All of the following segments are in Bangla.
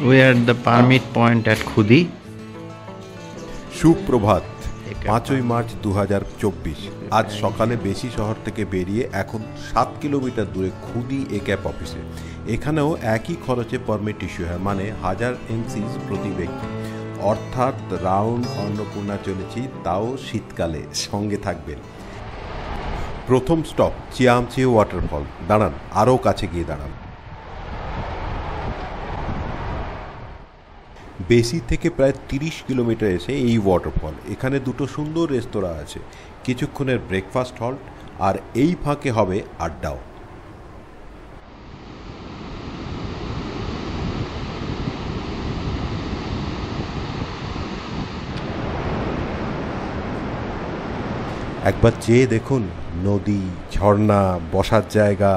We are at the permit point at Khudi. সুপ্রভাত, 5ই মার্চ 2024। আজ সকালে বেশি শহর থেকে বেরিয়ে এখন 7 কিলোমিটার দূরে খুদি এক্যাপ অফিসে। এখানেও একই খরচে পারমিট ইস্যু হয়, মানে 1000 এনসিস প্রতি ব্যক্তি, অর্থাৎ রাউন্ড অন্নপূর্ণা চলেছি, তাও শীতকালে। সঙ্গে থাকবেন। প্রথম স্টপ চিয়ামচে ওয়াটারফল। দাঁড়ান, আরও কাছে গিয়ে দাঁড়ান। বেসি থেকে প্রায় 30 কিলোমিটার এসে এই ওয়াটারফল। এখানে দুটো সুন্দর রেস্তোরাঁ আছে, কিছুক্ষণের ব্রেকফাস্ট হল্ট, আর এই ফাঁকে হবে আড্ডাও। একবার চেয়ে দেখুন, নদী, ঝর্ণা, বসার জায়গা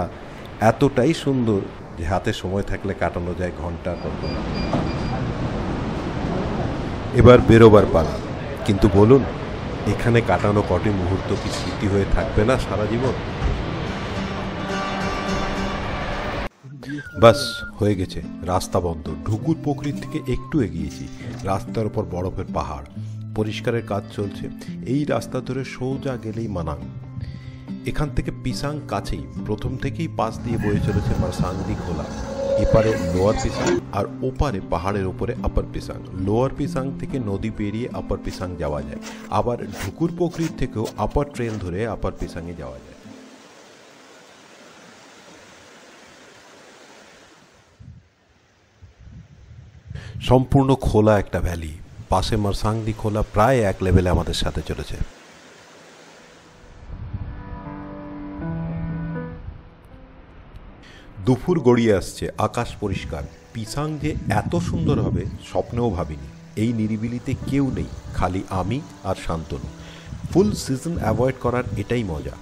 এতটাই সুন্দর যে হাতে সময় থাকলে কাটানো যায় ঘন্টার পর ঘন্টা। এবার বেরোবার পালা। কিন্তু বলুন, এখানে কাটানো কটি মুহূর্ত কি স্মৃতি হয়ে থাকবে না সারা জীবন? বাস হয়ে গেছে, রাস্তা বন্ধ। ঢুকুর পুকুরির থেকে একটু এগিয়েছি, রাস্তার ওপর বরফের পাহাড়, পরিষ্কারের কাজ চলছে। এই রাস্তা ধরে সোজা গেলেই মানাং। এখান থেকে পিসাং কাছেই, প্রথম থেকেই পাশ দিয়ে বয়ে চলেছে মারসাংদি খোলা। এপারে লোয়ার পিসাং আর ওপারে পাহাড়ের ওপরে আপার পিসাং। লোয়ার পিসাং থেকে নদী পেরিয়ে আপার পিসাং যাওয়া যায়, আবার ঢুকুর পুকুরির থেকেও আপার ট্রেন ধরে আপার পিসাংয়ে যাওয়া যায়। সম্পূর্ণ খোলা একটা ভ্যালি, পাশে মারসাংদি খোলা প্রায় এক লেভেলে আমাদের সাথে চলেছে। দুপুর গড়িয়ে আসছে, আকাশ পরিষ্কার। পিসাং যে এত সুন্দর হবে স্বপ্নেও ভাবিনি। এই নিরিবিলিতে কেউ নেই, খালি আমি আর শান্তনু। ফুল সিজন অ্যাভয়েড করার এটাই মজা।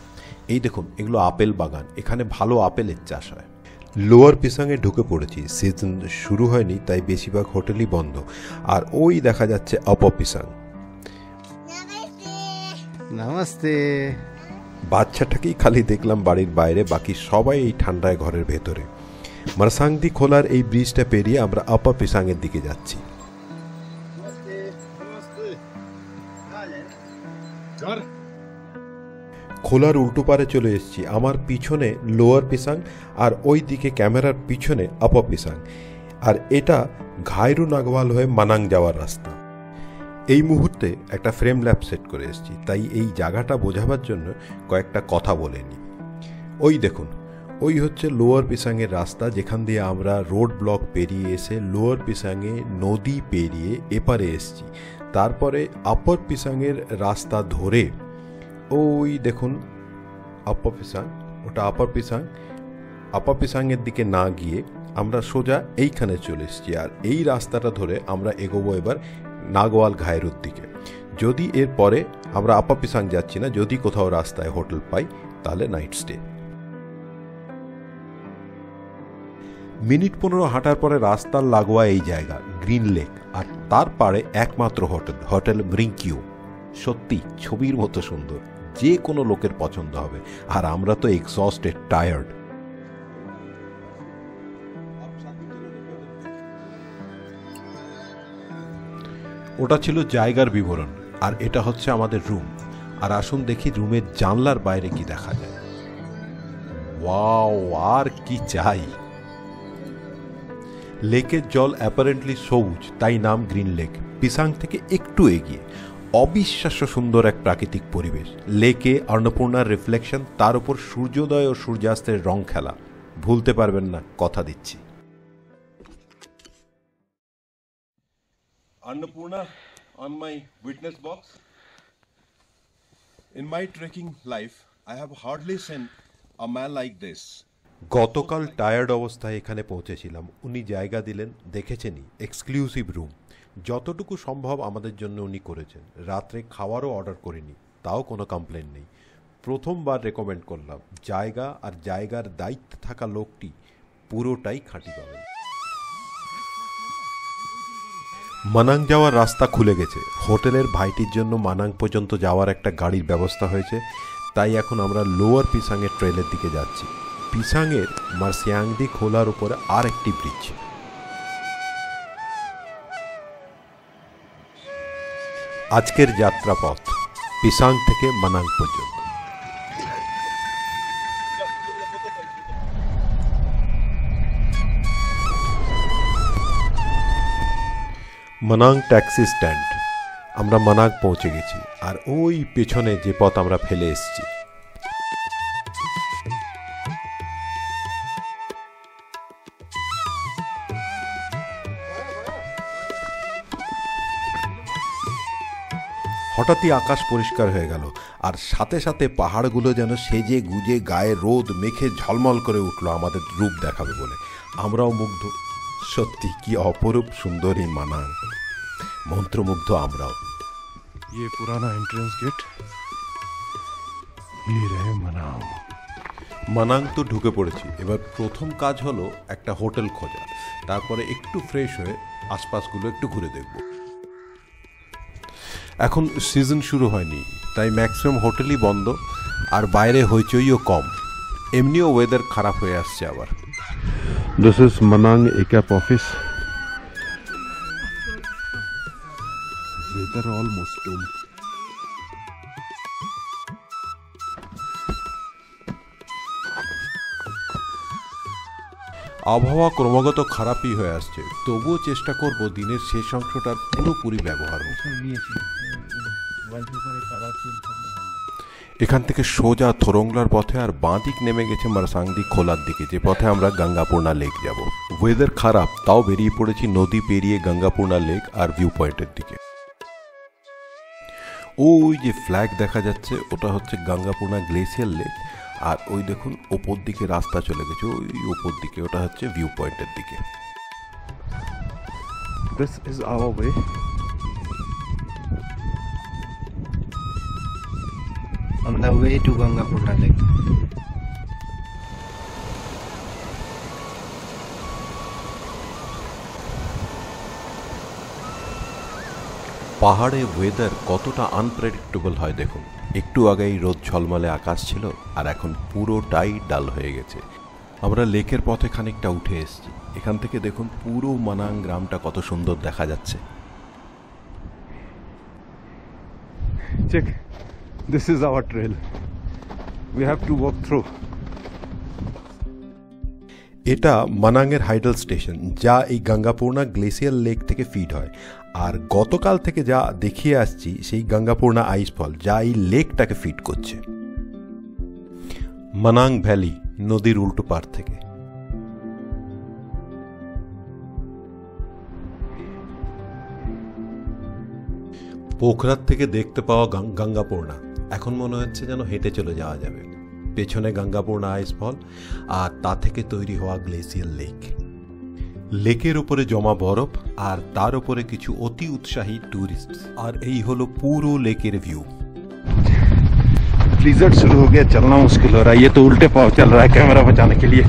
এই দেখুন, এগুলো আপেল বাগান, এখানে ভালো আপেলের চাষ হয়। লোয়ার পিসাংয়ে ঢুকে পড়েছি। সিজন শুরু হয়নি, তাই বেশিরভাগ হোটেলই বন্ধ। আর ওই দেখা যাচ্ছে আপার পিসাং। নমস্তে। বাচ্চাটাকেই খালি দেখলাম বাড়ির বাইরে, বাকি সবাই এই ঠান্ডায় ঘরের ভেতরে। মারসাংদি খোলার এই ব্রিজটা পেরিয়ে আমরা আপার পিসাংয়ের দিকে যাচ্ছি। খোলার উল্টো পারে চলে এসেছি। আমার পিছনে লোয়ার পিসাং আর ওই দিকে ক্যামেরার পিছনে আপার পিসাং। আর এটা ঘাইরু নাগওয়াল হয়ে মানাং যাওয়ার রাস্তা। এই মুহূর্তে একটা ফ্রেম ল্যাপ সেট করে এসেছি, তাই এই জায়গাটা বোঝাবার জন্য কয়েকটা কথা বলে নিই। ওই দেখুন, ওই হচ্ছে লোয়ার পিসাংয়ের রাস্তা, যেখান দিয়ে আমরা রোড ব্লক পেরিয়ে এসে লোয়ার পিসাংয়ে নদী পেরিয়ে এপারে এসেছি। তারপরে আপার পিসাংয়ের রাস্তা ধরে ওই দেখুন আপার পিসাং, ওটা আপার পিসাং। আপার পিসাংয়ের দিকে না গিয়ে আমরা সোজা এইখানে চলে এসেছি। আর এই রাস্তাটা ধরে আমরা এগোবো এবার নাগওয়াল ঘাইরুর দিকে। যদি এর পরে আমরা আপার পিসাং যাচ্ছি না, যদি কোথাও রাস্তায় হোটেল পাই তাহলে নাইট স্টে। মিনিট 15 হাঁটার পরে রাস্তার লাগোয়া এই জায়গা গ্রিন লেক, আর তার পাড়ে একমাত্র হোটেল, হোটেল মৃঙ্কিউ। সত্যি ছবির মতো সুন্দর, যে কোনো লোকের পছন্দ হবে। আর আমরা তো এক্সস্টেড, টায়ার্ড। ওটা ছিল জায়গার বিবরণ, আর এটা হচ্ছে আমাদের রুম। আর আসুন দেখি রুমের জানলার বাইরে কি দেখা যায়। ওয়াও, আর কি চাই। লেকের জল অ্যাপারেন্টলি সবুজ, তাই নাম গ্রিন লেক। পিসাং থেকে একটু এগিয়ে অবিশ্বাস্য সুন্দর এক প্রাকৃতিক পরিবেশ। লেকে অন্নপূর্ণার রিফ্লেকশন, তার উপর সূর্যোদয় ও সূর্যাস্তের রং খেলা। ভুলতে পারবেন না, কথা দিচ্ছি। Annapurna on my witness box. In my trekking life, I have hardly seen a man like this. গতকাল টায়ার্ড অবস্থায় এখানে পৌঁছেছিলাম। উনি জায়গা দিলেন, দেখেছেনই, এক্সক্লুসিভ রুম। যতটুকু সম্ভব আমাদের জন্য উনি করেছেন। রাত্রে খাওয়ারও অর্ডার করিনি, তাও কোনো কমপ্লেন নেই। প্রথমবার রেকমেন্ড করলাম। জায়গা আর জায়গার দায়িত্বে থাকা লোকটি পুরোটাই খাঁটি পাবেন। মানাং যাওয়ার রাস্তা খুলে গেছে। হোটেলের ভাইটির জন্য মানাং পর্যন্ত যাওয়ার একটা গাড়ির ব্যবস্থা হয়েছে, তাই এখন আমরা লোয়ার পিসাংয়ের ট্রেলের দিকে যাচ্ছি। পিসাংয়ের মারসাংদি খোলার উপরে আর একটি ব্রিজ। আজকের যাত্রাপথ পিসাং থেকে মানাং পর্যন্ত। Manang taxi stand. আমরা মানাং পৌঁছে গেছি, আর ওই পেছনে যে পথ আমরা ফেলে এসেছি। হঠাৎই আকাশ পরিষ্কার হয়ে গেল, আর সাথে সাথে পাহাড়গুলো যেন সেজে গুজে গায়ে রোদ মেখে ঝলমল করে উঠল আমাদের রূপ দেখাবে বলে। আমরাও মুগ্ধ। সত্যি কি অপরূপ সুন্দরী মানাং, মন্ত্রমুগ্ধ আমরাও। ये पुराना एंट्रेंस गेट, ये रहे मनाং। মানাং তো ঢুকে পড়েছি। এবার প্রথম কাজ হলো একটা হোটেল খোঁজা, তারপরে একটু ফ্রেশ হয়ে আশপাশগুলো একটু ঘুরে দেখব। এখন সিজন শুরু হয়নি, তাই ম্যাক্সিমাম হোটেলই বন্ধ, আর বাইরে হইচইও কম। এমনিও ওয়েদার খারাপ হয়ে আসছে আবার। This is Manang ACAP office. Weather almost doomed. আবহাওয়া ক্রমাগত খারাপই হয়ে আসছে, তবুও চেষ্টা করব দিনের শেষ অংশটার পুরোপুরি ব্যবহার হোক। এখান থেকে সোজা থোরংলার পথে, আর বাঁ দিক নেমে গেছে মারসাংদি খোলার দিকে, যে পথে আমরা গঙ্গাপূর্ণা লেক যাব। ওয়েদার খারাপ, তাও বেরিয়ে পড়েছি নদী পেরিয়ে গঙ্গাপূর্ণা লেক আর ভিউ পয়েন্টের দিকে। ওই যে ফ্ল্যাগ দেখা যাচ্ছে, ওটা হচ্ছে গঙ্গাপূর্ণা গ্লেসিয়ার লেক। আর ওই দেখুন ওপর দিকে রাস্তা চলে গেছে, ওই ওপর দিকে, ওটা হচ্ছে ভিউ পয়েন্টের দিকে। This is our way. On the way to Gangapurna Lake. পাহাড়ে ওয়েদার কতটা আনপ্রেডিক্টেবল হয় দেখুন। একটু আগেই রোদ ঝলমলে আকাশ ছিল, আর এখন পুরোটাই ডাল হয়ে গেছে। আমরা লেকের পথে খানিকটা উঠে এসেছি। এখান থেকে দেখুন পুরো মানাং গ্রামটা কত সুন্দর দেখা যাচ্ছে। Check. This is our trail. We have to walk through. এটা মানাংয়ের হাইডল স্টেশন, যা এই গঙ্গাপূর্ণা গ্লেসিয়ার লেক থেকে ফিড হয়। আর গতকাল থেকে যা দেখিয়ে আসছি, সেই গঙ্গাপূর্ণা আইসফল, যা এই লেকটাকে ফিড করছে। মানাং ভ্যালি নদীর উল্টো পার থেকে। পোখরার থেকে দেখতে পাওয়া গঙ্গাপূর্ণা এখন মনে হচ্ছে যেন হেঁটে চলে যাওয়া যাবে। পেছনে গঙ্গাপূর্ণা আইসফল, আর তা থেকে তৈরি হওয়া গ্লেসিয়ার লেক। লেকের উপরে জমা বরফ, আর তার উপরে কিছু অতি উৎসাহী ট্যুরিস্ট। আর এই হলো পুরো লেকের ভিউ। Blizzard शुरू हो गया, चलना मुश्किल हो रहा है। ये तो उल्टे पाँव चल रहा है कैमरा बचाने के लिए।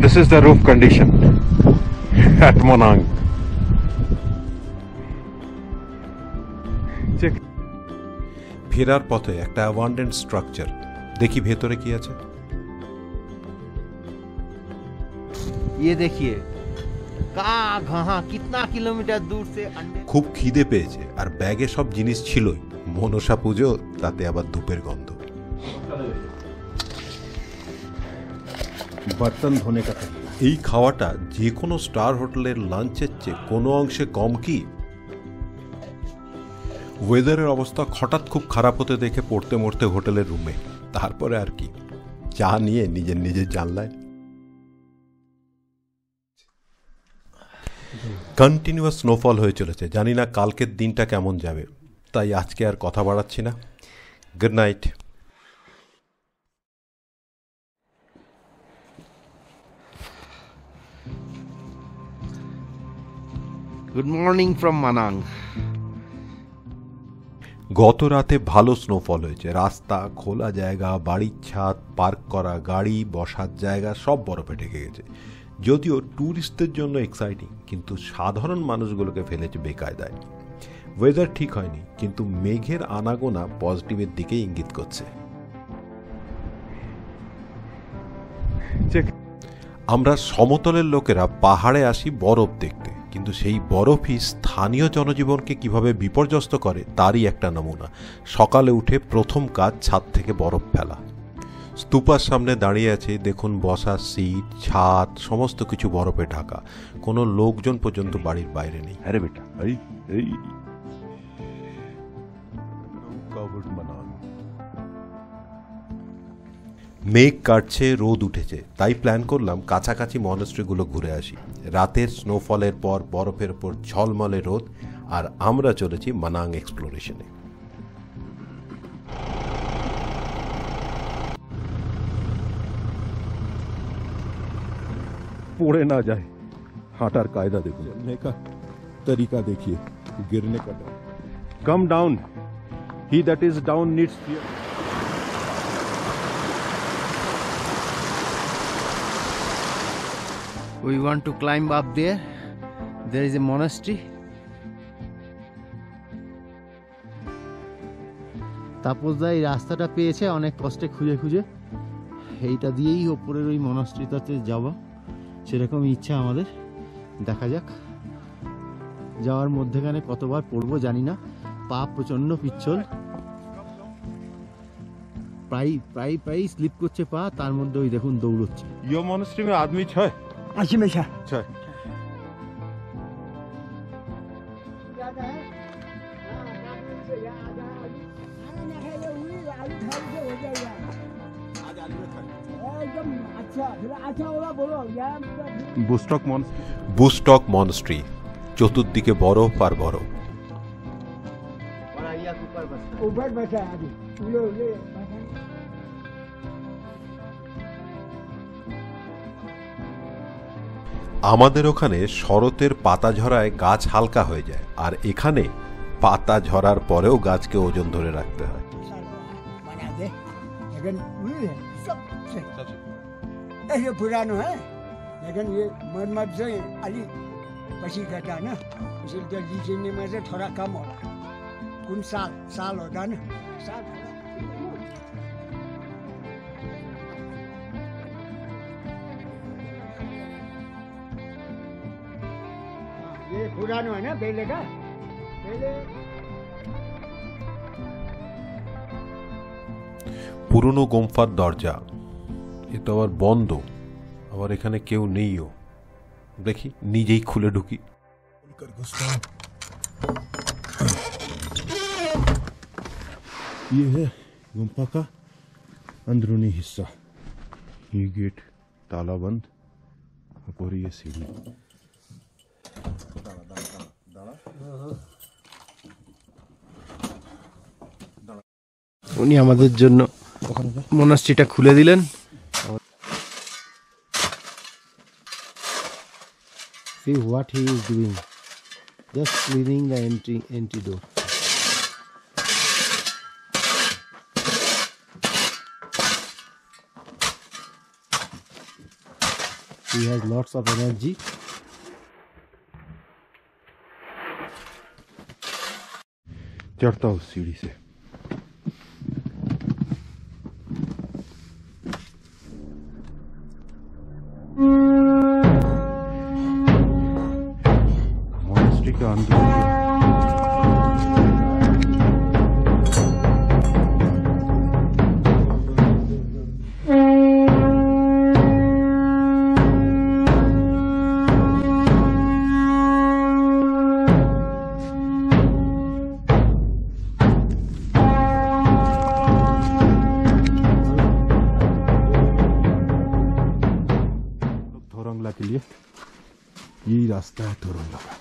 This is the roof condition at Manang. Check. ফেরার পথে একটা অ্যাবান্ডেন্ট স্ট্রাকচার দেখি, ভেতরে কি আছে। ये देखिए कहाँ कितना किलोमीटर दूर से अंडे। খুব খিদে পেয়েছে, আর ব্যাগে সব জিনিস ছিলই। মনসা পুজো, তাতে আবার ধূপের গন্ধ। बर्तन धोने का तरीका। এই খাওয়াটা যে কোনো স্টার হোটেলের লাঞ্চের চেয়ে কোনো অংশে কম কি? ওয়েদারের অবস্থা হঠাৎ খুব খারাপ হতে দেখে পড়তে মরতে হোটেলের রুমে। তারপরে আর কি, চা নিয়ে নিজের জানলায়। কন্টিনিউয়াস স্নোফল হয়ে চলেছে। জানি না কালকের দিনটা কেমন যাবে, তাই আজকে আর কথা বাড়াচ্ছি না। Good night. Good morning from Manang. গত রাতে ভালো স্নোফল হয়েছে। রাস্তা, খোলা জায়গা, বাড়ির ছাদ, পার্ক করা গাড়ি, বসার জায়গা সব বরফে ঢেকে গেছে। যদিও ট্যুরিস্টদের জন্য এক্সাইটিং, কিন্তু সাধারণ মানুষগুলোকে ফেলেছে বেকায়দায়। ওয়েদার ঠিক হয়নি, কিন্তু মেঘের আনাগোনা পজিটিভের দিকে ইঙ্গিত করছে। আমরা সমতলের লোকেরা পাহাড়ে আসি বরফ দেখতে, কিন্তু সেই বরফই স্থানীয় জনজীবনকে কিভাবে বিপর্যস্ত করে তারই একটা নমুনা। সকালে উঠে প্রথম কাজ ছাদ থেকে বরফ ফেলা। স্তূপার সামনে দাঁড়িয়ে আছে, দেখুন বসার সিট, ছাদ সমস্ত কিছু বরফে ঢাকা। কোনো লোকজন পর্যন্ত বাড়ির বাইরে নেই। अरे बेटा মেঘ কাটছে, রোদ উঠেছে, তাই প্ল্যান করলাম কাছাকাছি মনস্ট্রিগুলো ঘুরে আসি। রাতের স্নোফলের পর বরফের ওপর ঝলমলে রোদ, আর আমরা চলেছি মানাং এক্সপ্লোরেশনে। पड़े ना जाए, हाटार कायदा देखो, चलने का तरीका देखिए, गिरने का डर। Come down, he that is down needs fear. We want to climb up there. There is a monastery. তাপসদা এই রাস্তাটা পেয়েছে অনেক কষ্টে খুঁজে খুঁজে। এইটা দিয়েই ওপরের ওই মনাস্ট্রিটাতে যাওয়া, সেরকম ইচ্ছা আমাদের। দেখা যাক, যাওয়ার মধ্যেখানে কতবার পড়বো জানি না। পা প্রচন্ড পিচ্ছল, প্রায় স্লিপ করছে পা, তার মধ্যে ওই দেখুন দৌড়চ্ছে। यो मोनेस्ट्री में आदमी छह अच्छी में छह छह बुस्टॉक मोनेस्ट्री। বুস্টক মনস্ট্রি, চতুর্দিকে বরফ আর বরফ। ऊपर बैठा है अभी ये আমাদের ওখানে শরতের পাতা ঝরায় গাছ হালকা হয়ে যায়, আর এখানে পাতা ঝরার পরেও গাছকে ওজন ধরে রাখতে হয়। बना दे लेकिन सब ऐसे पुरानो है, लेकिन ये मरम्मत से अली पसी घटा ना, इसलिए जल्दी चीनी में से थोड़ा कम हो रहा है। कुछ साल होता ना, साल ये पुरानो है ना पहले का, पहले পুরনো গোমফার দরজা, এ তো আবার বন্ধ, আবার এখানে কেউ নেইও। দেখি নিজেই খুলে ঢুকি। ये है गुम्फा का अंदरूनी हिस्सा। ये गेट ताला बंद, और ये सीढ़ी। উনি আমাদের জন্য মনাস্ট্রিটা খুলে দিলেন। See what he is doing, just cleaning the entry door. He has lots of energy. चढ़ता हूँ सीढ़ी से। मोनेस्ट्री का अंदर थोरंगला के लिए यही रास्ता है थोरंगला का।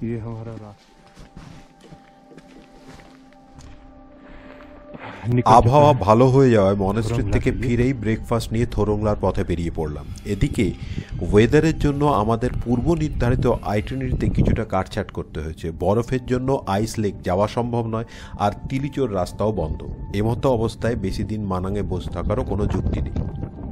ये हमारा रास्ता। আবহাওয়া ভালো হয়ে যাওয়ায় মনেস্ট্রি থেকে ফিরেই ব্রেকফাস্ট নিয়ে থোরংলার পথে বেরিয়ে পড়লাম। এদিকে ওয়েদারের জন্য আমাদের পূর্ব নির্ধারিত আইটিনারিতে কিছুটা কাটছাট করতে হয়েছে। বরফের জন্য আইস লেক যাওয়া সম্ভব নয়, আর তিলিচোর রাস্তাও বন্ধ। এমতো অবস্থায় বেশি দিন মানাঙে বসে থাকারও কোনো যুক্তি নেই।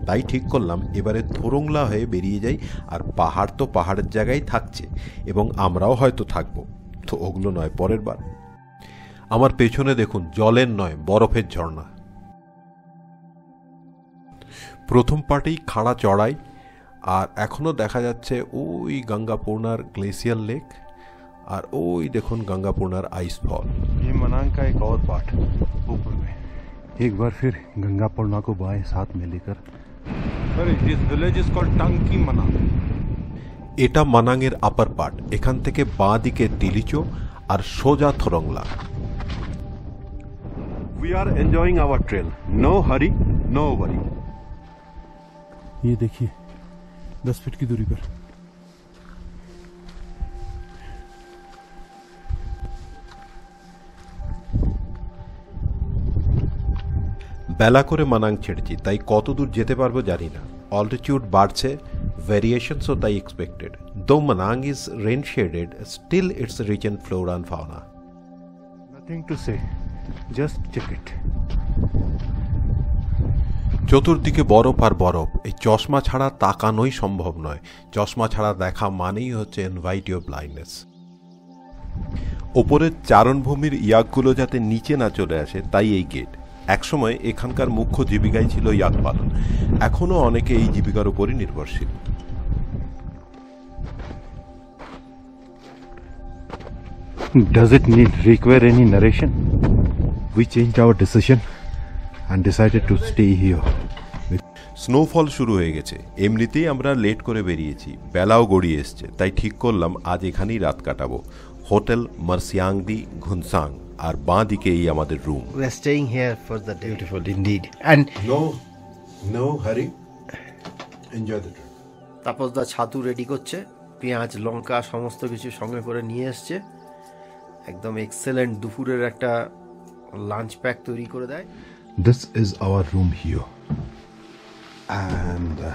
তাই ঠিক করলাম এবারে থোরংলা হয়ে বেরিয়ে যাই, আর পাহাড় তো পাহাড়ের জায়গায় থাকছে, এবং আমরাও হয়তো থাকবো, তো ওগুলো নয় পরের বার। আমার পেছনে দেখুন জলের নয় বরফের ঝর্ণা। প্রথম পার্টেই খাড়া চড়াই, আর এখনো দেখা যাচ্ছে ওই गंगापूर्णार ग्लेशियर लेक और ওই দেখুন गंगापूर्णार आइस फॉल। ये मनांग का एक और पार्ट ऊपर में, एक बार फिर गंगापूर्णा को बाएं साथ में लेकर। अरे दिस विलेज इज कॉल्ड टांकी मनांग। এটা মানাংয়ের আপার পার্ট। এখান থেকে বাঁ দিকে তিলিচো আর সোজা থরংলা। We are enjoying our trail. No hurry, no worry. ये देखिए 10 फीट की दूरी पर বেলা করে মানাং ছেড়েছি, তাই কত দূর যেতে পারবো জানি না। অল্টিটিউড বাড়ছে, ভেরিয়েশনসও তাই expected. Though Manang is rain shaded, still it's rich in flora and fauna. Nothing to say, just check it. চতুর্দিকে বরফ আর বরফ। এই চশমা ছাড়া তাকানোই সম্ভব নয়। চশমা ছাড়া দেখা মানেই হচ্ছে ইনভাইট ইউর ব্লাইন্ডনেস। ওপরের চারণভূমির ইয়াকগুলো যাতে নিচে না চলে আসে তাই এই গেট। একসময় এখানকার মুখ্য জীবিকাই ছিল ইয়াক পালন। এখনো অনেকে এই জীবিকার উপরই নির্ভরশীল। Does it require any narration? We changed our decision and decided to stay here. Snowfall শুরু হয়ে গেছে। এমনিতেই আমরা লেট করে বেরিয়েছি, বেলাও গড়িয়ে এসছে, তাই ঠিক করলাম আজ এখানেই রাত কাটাবো। হোটেল মার্সিয়াংদি ঘুনসাং, আর বাঁ দিকেই আমাদের room. We are staying here for the day. Beautiful indeed. And no hurry. Enjoy the trip. তাপসদা ছাতু রেডি করছে, পেঁয়াজ লঙ্কা সমস্ত কিছু সঙ্গে করে নিয়ে এসছে। একদম এক্সেলেন্ট দুপুরের একটা লাঞ্চ প্যাক তৈরি করে দেয়। This is our room here. And the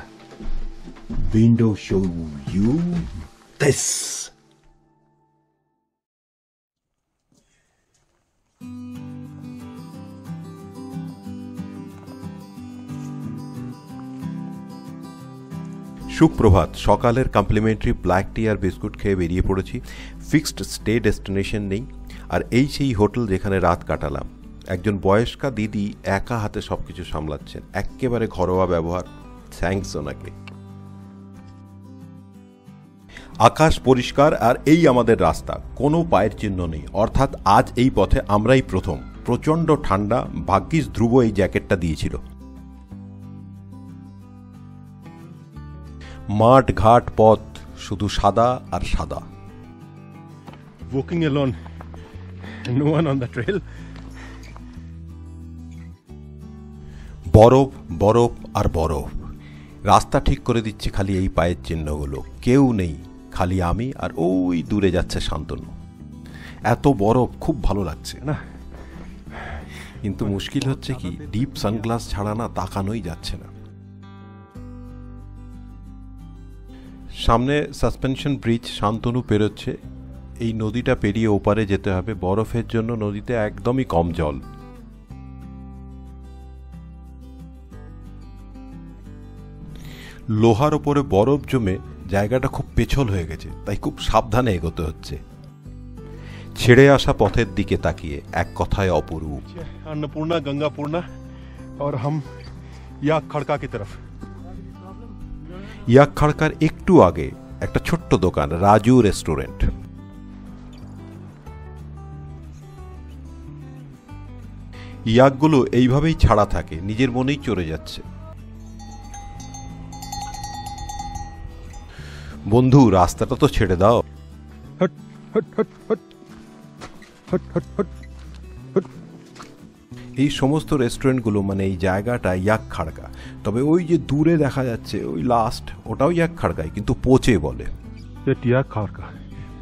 window show you this. সুপ্রভাত। সকালের কমপ্লিমেন্টারি ব্ল্যাক টি আর বিস্কুট খেয়ে বেরিয়ে পড়েছি। ফিক্সড স্টে ডেস্টিনেশন নেই। আর এই সেই হোটেল যেখানে রাত কাটালাম। একজন বয়স্কা দিদি একা হাতে সবকিছু সামলাচ্ছেন, একেবারে ঘরোয়া ব্যবহার। থ্যাঙ্কস ওনাকে। আকাশ পরিষ্কার আর এই আমাদের রাস্তা, কোনো পায়ের চিহ্ন নেই। অর্থাৎ আজ এই পথে আমরাই প্রথম। প্রচণ্ড ঠান্ডা, ভাগ্যিস ধ্রুব এই জ্যাকেটটা দিয়েছিল। মাঠ ঘাট পথ শুধু সাদা আর সাদা। Walking alone, no one on the trail. বরফ বরফ আর বরফ। রাস্তা ঠিক করে দিচ্ছে খালি এই পায়ের চিহ্নগুলো। কেউ নেই, খালি আমি আর ওই দূরে যাচ্ছে শান্তনু। এত বরফ, খুব ভালো লাগছে না। কিন্তু মুশকিল হচ্ছে কি, ডিপ সানগ্লাস ছাড়া না তাকানোই যাচ্ছে না। সামনে সাসপেনশন ব্রিজ, শান্তনু পেরোচ্ছে। এই নদীটা পেরিয়ে ওপারে যেতে হবে। বরফের জন্য নদীতে একদমই কম জল। লোহার ওপরে বরফ জমে জায়গাটা খুব পেছল হয়ে গেছে, তাই খুব সাবধানে এগোতে হচ্ছে। ছেড়ে আসা পথের দিকে তাকিয়ে এক কথায় অপরূপ। अन्नपूर्णा गंगापूर्णा और हम याक खड़का की तरफ। ইয়াক খাড়কার একটু আগে একটা ছোট্ট দোকান, রাজু রেস্টুরেন্ট। ইয়াকগুলো এইভাবেই ছাড়া থাকে, নিজের মনেই চড়ে যাচ্ছে। বন্ধু, রাস্তাটা তো ছেড়ে দাও। हट हट हट हट हट हट हट हट। এই সমস্ত রেস্টুরেন্টগুলো মানে এই জায়গাটা ইয়াক খাড়কা। তবে ওই যে দূরে দেখা যাচ্ছে ওই লাস্ট, ওটাও ইয়াক খাড়কায়, কিন্তু পচে বলে। That Yak Kharka,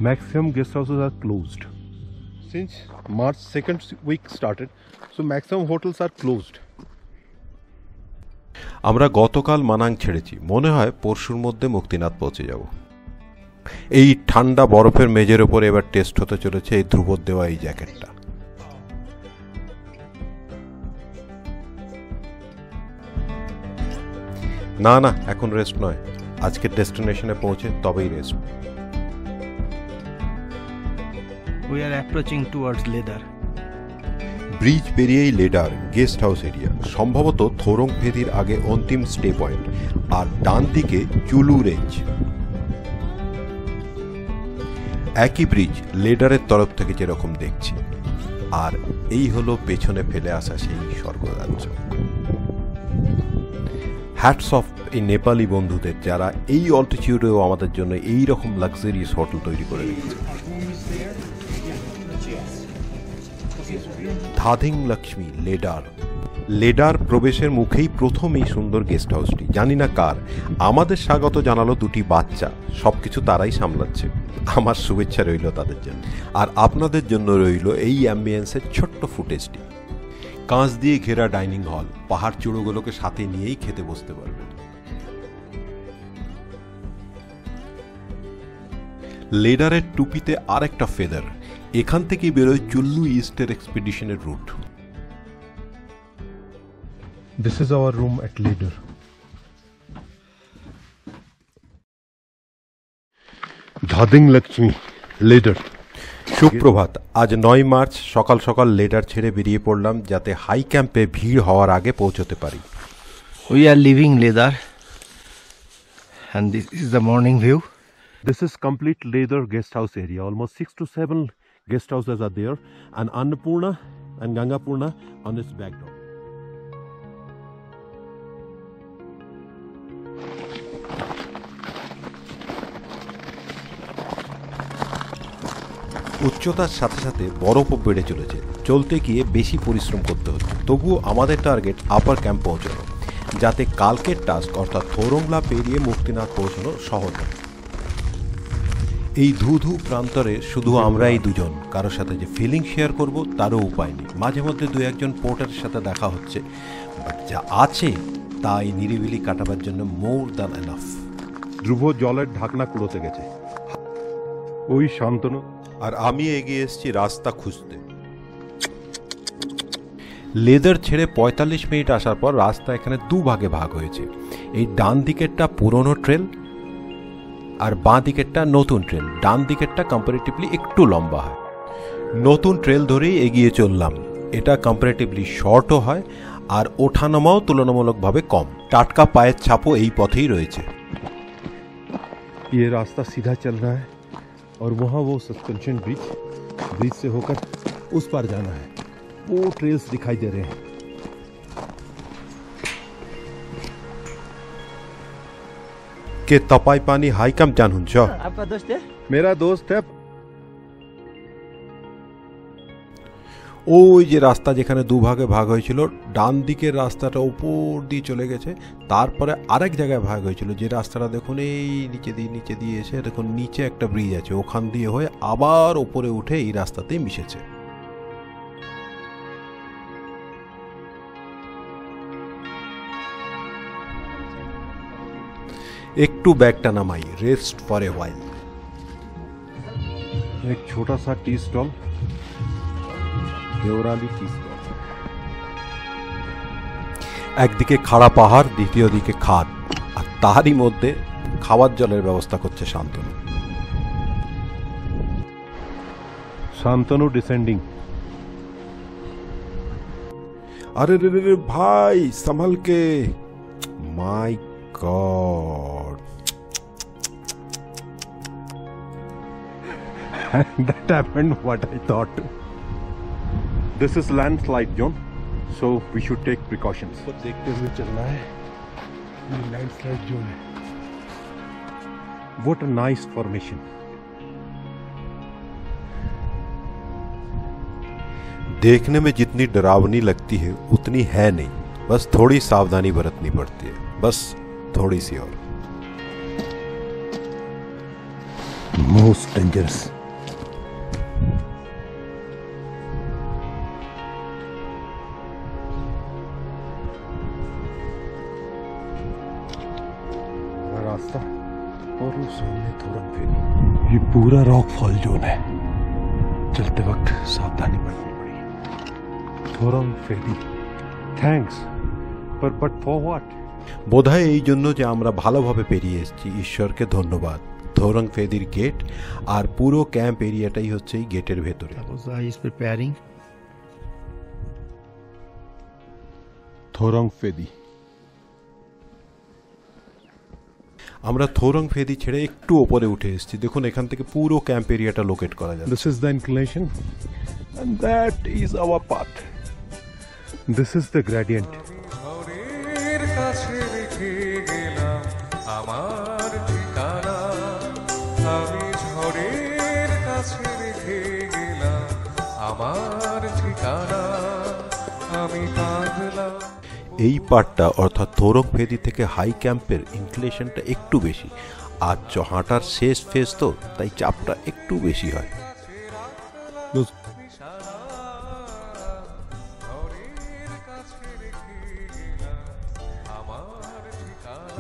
maximum guest houses are closed. Since March 2nd week started, so maximum hotels are closed. আমরা গতকাল মানাং ছেড়েছি, মনে হয় পরশুর মধ্যে মুক্তিনাথ পৌঁছে যাব। এই ঠান্ডা বরফের মেঝের ওপরে এবার টেস্ট হতে চলেছে এই ধ্রুবর দেওয়া এই জ্যাকেটটা। না না, এখন রেস্ট নয়। আজকের ডেস্টিনেশনে পৌঁছে তবেই rest. We are approaching towards Ledar. Bridge পেরিয়েই লেডার গেস্ট হাউস এরিয়া, সম্ভবত থোরং ফেদির আগে অন্তিম স্টে পয়েন্ট। আর ডান দিকে চুলু রেঞ্জ। একই ব্রিজ লেডারের তরফ থেকে যেরকম দেখছি। আর এই হলো পেছনে ফেলে আসা সেই স্বর্গরাজ্য। হ্যাটস অফ এই নেপালি বন্ধুদের, যারা এই অল্টিটিউডেও আমাদের জন্য এই রকম লাক্সারিয়াস হোটেল তৈরি করে রেখেছে। ধাদিং লক্ষ্মী লেডার। লেডার প্রবেশের মুখেই প্রথম এই সুন্দর গেস্ট হাউসটি। জানি না কার, আমাদের স্বাগত জানালো দুটি বাচ্চা। সবকিছু তারাই সামলাচ্ছে। আমার শুভেচ্ছা রইল তাদের জন্য। আর আপনাদের জন্য রইল এই অ্যাম্বিয়েন্সের ছোট্ট ফুটেজটি। কাঁচ দিয়ে ঘেরা ডাইনিং হল, পাহাড় চূড়োগুলোকে সাথে নিয়েই খেতে বসতে পারবেন। লেডারের টুপিতে আরেকটা ফেদার। এখান থেকেই বেরোয় চুল্লু ইস্টের এক্সপিডিশনের root. This is our room at Ladar. Dhading Lakshmi, Ladar. সুপ্রভাত। আজ 9 মার্চ সকাল সকাল লেডার ছেড়ে বেরিয়ে পড়লাম, যাতে হাই ক্যাম্পে ভিড় হওয়ার আগে পৌঁছতে পারি। We are leaving Ladar, and this is the morning view. This is complete Ladar guest house area. Almost 6 to 7 guest houses are there, and Annapurna and Gangapurna on its backdrop. উচ্চতার সাথে সাথে বরফও বেড়ে চলেছে। চলতে গিয়ে বেশি পরিশ্রম করতে হচ্ছে। তবুও আমাদের টার্গেট আপার ক্যাম্প পৌঁছানো, যাতে কালকের টাস্ক অর্থাৎ থোরংলা পেরিয়ে মুক্তিনাথ পৌঁছানো সহজ হয়। এই ধুধু প্রান্তরে শুধু আমরাই দুজন, কারোর সাথে যে ফিলিং শেয়ার করব তারও উপায় নেই। মাঝে মধ্যে দু একজন পোর্টারের সাথে দেখা হচ্ছে, বাট যা আছে তাই নিরিবিলি কাটাবার জন্য মোর দ্যান এনাফ। ধ্রুব জলের ঢাকনা কুড়োতে গেছে। ওই শান্তনু আর আমি এগিয়ে এসেছি রাস্তা খুঁজতে। লেদার ছেড়ে 45 মিনিট আসার পর রাস্তা এখানে দুভাগে ভাগ হয়েছে। এই ডান দিকেরটা পুরনো ট্রেল আর বাঁ দিকেরটা নতুন ট্রেল। ডান দিকেরটা কম্পারেটিভলি একটু লম্বা হয়। নতুন ট্রেল ধরেই এগিয়ে চললাম। এটা কম্পারেটিভলি শর্টও হয় আর ওঠানামাও তুলনামূলকভাবে কম। টাটকা পায়ের ছাপও এই পথেই রয়েছে। ये रास्ता सीधा चल रहा है और वहाँ वो सस्पेंशन ब्रिज से होकर उस पार जाना है। वो ट्रेल्स दिखाई दे रहे हैं। के तपाई पानी हाई कैंप जान हुन्छ। आपका दोस्त है? मेरा दोस्त है। ওই যে রাস্তা যেখানে দুভাগে ভাগ হয়েছিল, ডান দিকের রাস্তাটা উপর দিয়ে চলে গেছে, তারপরে আরেক জায়গায় ভাগ হয়েছিল। যে রাস্তাটা দেখুন এই নিচে দিয়ে এসে দেখুন নিচে একটা ব্রিজ আছে, ওখান দিয়ে হয়ে আবার উপরে উঠে এই রাস্তাতেই মিশেছে। একটু ব্যাগটা নামাই, রেস্ট ফর এ হোয়াইল। एक छोटा सा tea stall, Devrali tea stall. একদিকে খাড়া পাহাড়, দ্বিতীয় দিকে খাদ, আর তারই মধ্যে খাবার জলের ব্যবস্থা করছে শান্তনু। शांतनु डिसेंडिंग। अरे रे रे भाई संभल के। My God. That happened what I thought. This is landslide zone, so we should take precautions. तो देखते हुए चलना है। ये landslide zone है। What a nice formation. देखने में जितनी डरावनी लगती है उतनी है नहीं, बस थोड़ी सावधानी बरतनी पड़ती है, बस थोड़ी सी और। Most dangerous. रास्ता और वो सामने थोरंग फेरी। ये पूरा रॉक फॉल जोन है। चलते वक्त सावधानी बरतनी पड़ी। थोरंग फेरी। थैंक्स, पर बट फॉर व्हाट? বোধহয় এই জন্য যে আমরা ভালোভাবে পেরিয়ে এসেছি, ঈশ্বরকে ধন্যবাদ। থোরং ফেদির গেট আর পুরো ক্যাম্প এরিয়াটাই হচ্ছে এই গেটের ভেতরে। Suppose I is preparing. Thorang फेदी। আমরা থোরং ফেদি ছেড়ে একটু উপরে উঠে এসেছি। দেখুন এখান থেকে পুরো ক্যাম্প এরিয়াটা লোকেট করা যায়। This is the inclination and that is our path. This is the gradient. ঝড়ের কাছে রেখে গেলাম আমার ঠিকানা, আমি ঝড়ের কাছে রেখে গেলাম আমার ঠিকানা, আমি কাঁদলাম। এই পার্টটা অর্থাৎ থোরং ফেদি থেকে হাই ক্যাম্পের ইনক্লিনেশনটা একটু বেশি, আর হাঁটার শেষ ফেজ তো, তাই চাপটা একটু বেশি হয়।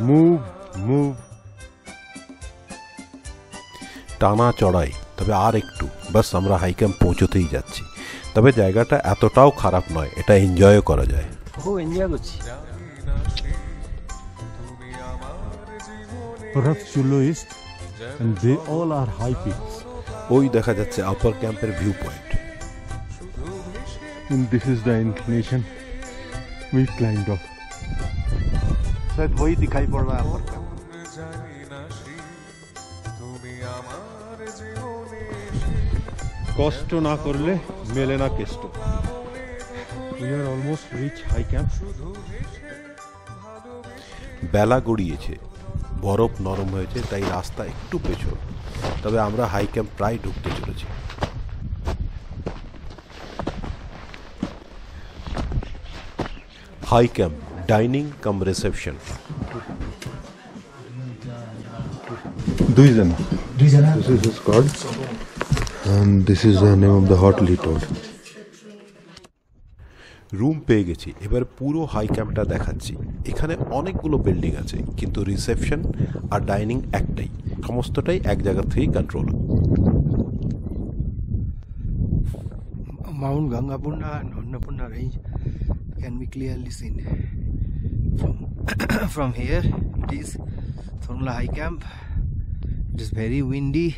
Move, move. টানা চড়াই, তবে আর একটু, বাস আমরা হাই ক্যাম্প পৌঁছতেই যাচ্ছি। তবে জায়গাটা এতটাও খারাপ নয়, এটা এনজয়ও করা যায়। Perhaps Chullo East, and they all are high peaks. ওই দেখা যাচ্ছে আপার ক্যাম্পের view point. And this is the inclination we climbed up. शायद वही दिखाई पड़ रहा है अपर कैंप। কষ্ট না করলে মেলে না Keshto. We are almost reach high camp. বেলা গড়িয়েছে, বরফ নরম হয়েছে, তাই রাস্তা একটু পেছল, তবে আমরা হাই ক্যাম্প প্রায় ঢুকতে চলেছি। High camp dining cum reception. Duizana. This is his card. And this is the name of the hotel he told. Room পেয়ে গেছি, এবার পুরো হাই ক্যাম্পটা দেখাচ্ছি। এখানে অনেকগুলো বিল্ডিং আছে, কিন্তু রিসেপশন আর ডাইনিং একটাই, সমস্তটাই এক জায়গা থেকেই control. Mount Gangapurna and Annapurna range can be clearly seen from here. It is Thorongla High Camp. It is very windy.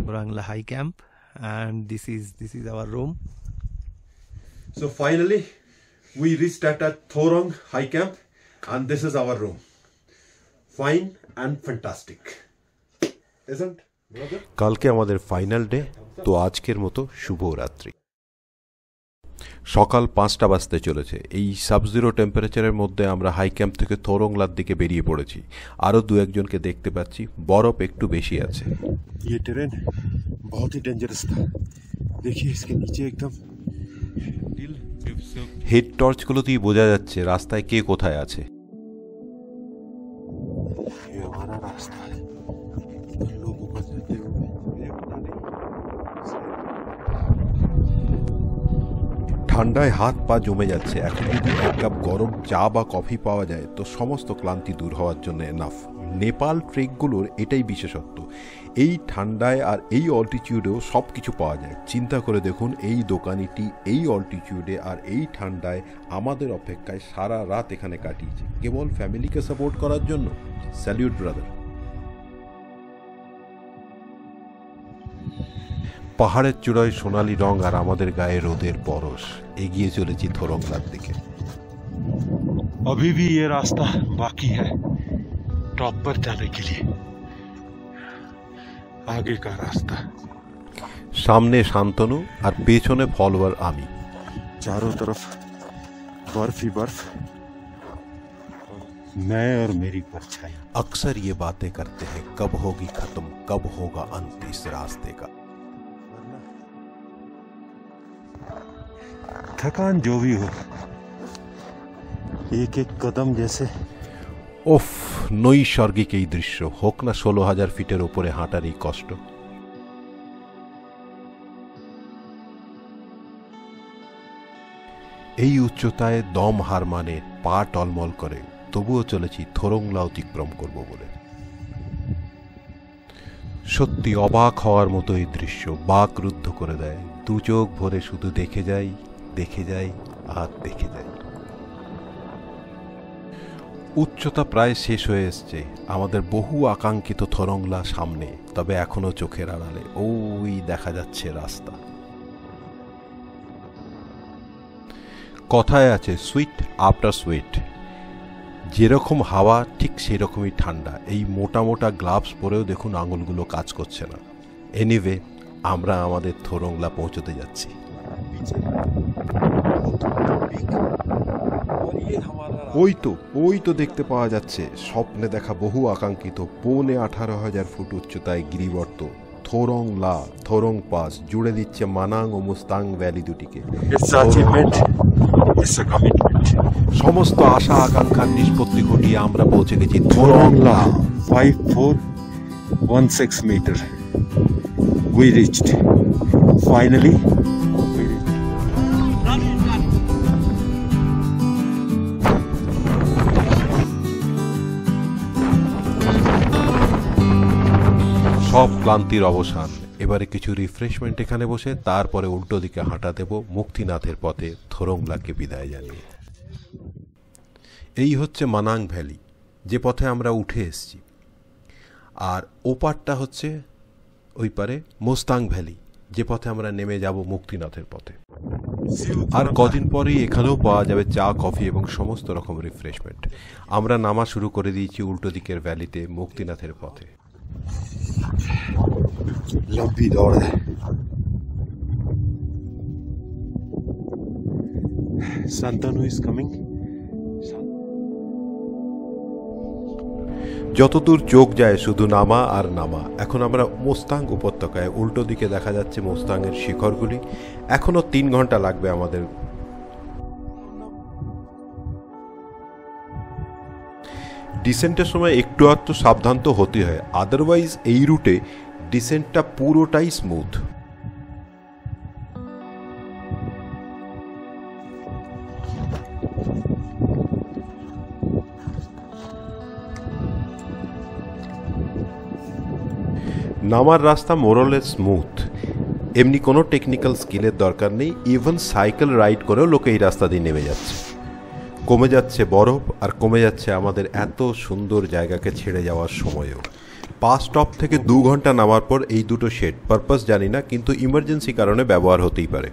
Thorongla High Camp, and this is our room. So finally we reached at Thorong High Camp, and this is our room. Fine and fantastic, isn't brother? কালকে আমাদের ফাইনাল ডে, তো আজকের মতো শুভরাত্রি। সকাল 5টা বাজতে চলেছে। এই সাবজিরো টেম্পারেচারের মধ্যে আমরা হাই ক্যাম্প থেকে থোরংলার দিকে বেরিয়ে পড়েছি। আরও দু একজনকে দেখতে পাচ্ছি, বরফ একটু বেশি আছে। ये टेरेन बहुत ही डेंजरस था। देखिए इसके नीचे एकदम হেড টর্চগুলোতেই বোঝা যাচ্ছে রাস্তায় কে কোথায় আছে। ये हमारा रास्ता है। लोग ऊपर जाते हुए मुझे पता नहीं। ঠান্ডায় হাত পা জমে যাচ্ছে। এখন যদি এক কাপ গরম চা বা কফি পাওয়া যায় তো সমস্ত ক্লান্তি দূর হওয়ার জন্য এনাফ। নেপাল ট্রেকগুলোর এটাই বিশেষত্ব, এই ঠান্ডায় আর এই অল্টিটিউডেও সব কিছু পাওয়া যায়। চিন্তা করে দেখুন, এই দোকানিটি এই অল্টিটিউডে আর এই ঠান্ডায় আমাদের অপেক্ষায় সারা রাত এখানে কাটিয়েছে, কেবল ফ্যামিলিকে সাপোর্ট করার জন্য। Salute brother. পাহাড়ের চূড়ায় সোনালি রং আর আমাদের গায়ে রোদের পরশ। এগিয়ে চলেছি থোরংলার দিকে। अभी भी ये रास्ता बाकी है टॉप पर जाने के लिए। आगे का रास्ता, সামনে শান্তনু আর পেছনে ফলোয়ার আমি। चारों तरफ बर्फ ही बर्फ, मैं और मेरी परछाई। अक्सर ये बातें करते हैं, कब होगी खत्म, कब होगा अंत इस रास्ते का। थकान जो भी हो, एक एक कदम जैसे ওফ, নৈসর্গিক এই দৃশ্য। হোক না 16,000 ফিটের ওপরে হাঁটার এই কষ্ট। এই উচ্চতায় দম হার মানে, পা টলমল করে, তবুও চলেছি থোরংলা অতিক্রম করব বলে। সত্যি অবাক হওয়ার মতো এই দৃশ্য, বাক রুদ্ধ করে দেয়। দু চোখ ভরে শুধু দেখে যাই, দেখে যাই আর দেখে যাই। উচ্চতা প্রায় শেষ হয়ে এসছে, আমাদের বহু আকাঙ্ক্ষিত থরংলা সামনে, তবে এখনো চোখের আড়ালে ওই দেখা যাচ্ছে রাস্তা। কথায় আছে সুইট আফটার সুইট, যেরকম হাওয়া ঠিক সেরকমই ঠান্ডা। এই মোটা মোটা গ্লাভস পরেও দেখুন আঙুলগুলো কাজ করছে না। এনিওয়ে, আমরা আমাদের থরংলা পৌঁছতে যাচ্ছি। ওই তো দেখতে পাওয়া যাচ্ছে স্বপ্নে দেখা বহু আকাঙ্ক্ষিত 18,500 ফুট উচ্চতায় গিরিবর্ত থোরংলা। থোরং পাস জুড়ে দিচ্ছে মানাং ও মুস্তাং ভ্যালি দুটিকে। সমস্ত আশা আকাঙ্ক্ষার নিষ্পত্তি ঘটিয়ে আমরা পৌঁছে গেছি থোরংলা। 5416 meter. We reached. Finally, we reached. সব ক্লান্তির অবসান। এবারে কিছু রিফ্রেশমেন্ট এখানে বসে তারপরে উল্টো দিকে হাঁটা দেব মুক্তিনাথের পথে থোরংলাকে বিদায় জানিয়ে। এই হচ্ছে মানাং ভ্যালি, যে পথে আমরা উঠে এসেছি, আর ওপারটা হচ্ছে ওই পারে মোস্তাং ভ্যালি, যে পথে আমরা নেমে যাব মুক্তিনাথের পথে। আর কদিন পরেই এখানেও পাওয়া যাবে চা, কফি এবং সমস্ত রকম রিফ্রেশমেন্ট। আমরা নামা শুরু করে দিয়েছি উল্টো দিকের ভ্যালিতে মুক্তিনাথের পথে। लंबी दौड़ है। Santanu is coming. যতদূর চোখ যায় শুধু নামা আর নামা। এখন আমরা মোস্তাং উপত্যকায়, উল্টো দিকে দেখা যাচ্ছে মোস্তাংয়ের শিখরগুলি। এখনো 3 ঘন্টা লাগবে আমাদের। ডিসেন্টের সময় একটু আধটু সাবধান তো হতে হয়, আদারওয়াইজ এই রুটে ডিসেন্টটা পুরোটাই স্মুথ। নামার রাস্তা মোরলেস স্মুথ, এমনি কোনো টেকনিক্যাল স্কিলের দরকার নেই। ইভেন সাইকেল রাইড করেও লোকে এই রাস্তা দিয়ে নেমে যাচ্ছে। কমে যাচ্ছে বরফ, আর কমে যাচ্ছে আমাদের এত সুন্দর জায়গাকে ছেড়ে যাওয়ার সময়ও। 5 স্টপ থেকে 2 ঘন্টা নামার পর এই দুটো শেড, পারপাস জানি না, কিন্তু ইমার্জেন্সি কারণে ব্যবহার হতেই পারে।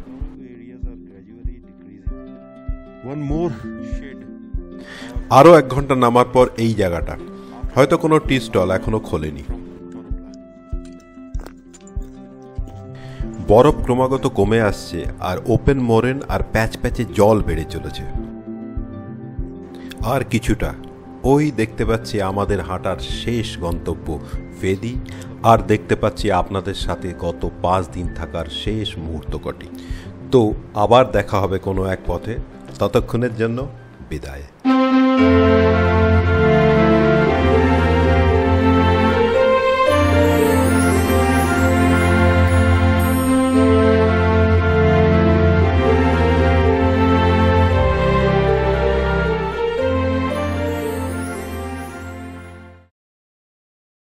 আরও 1 ঘন্টা নামার পর এই জায়গাটা, হয়তো কোনো টি স্টল এখনো খোলেনি। বরফ ক্রমাগত কমে আসছে, আর ওপেন মোরেন আর প্যাচ প্যাচে জল বেড়ে চলেছে। আর কিছুটা ওই দেখতে পাচ্ছি আমাদের হাঁটার শেষ গন্তব্য ফেদি, আর দেখতে পাচ্ছি আপনাদের সাথে গত 5 দিন থাকার শেষ মুহূর্ত কটি। তো আবার দেখা হবে কোনো এক পথে, ততক্ষণের জন্য বিদায়।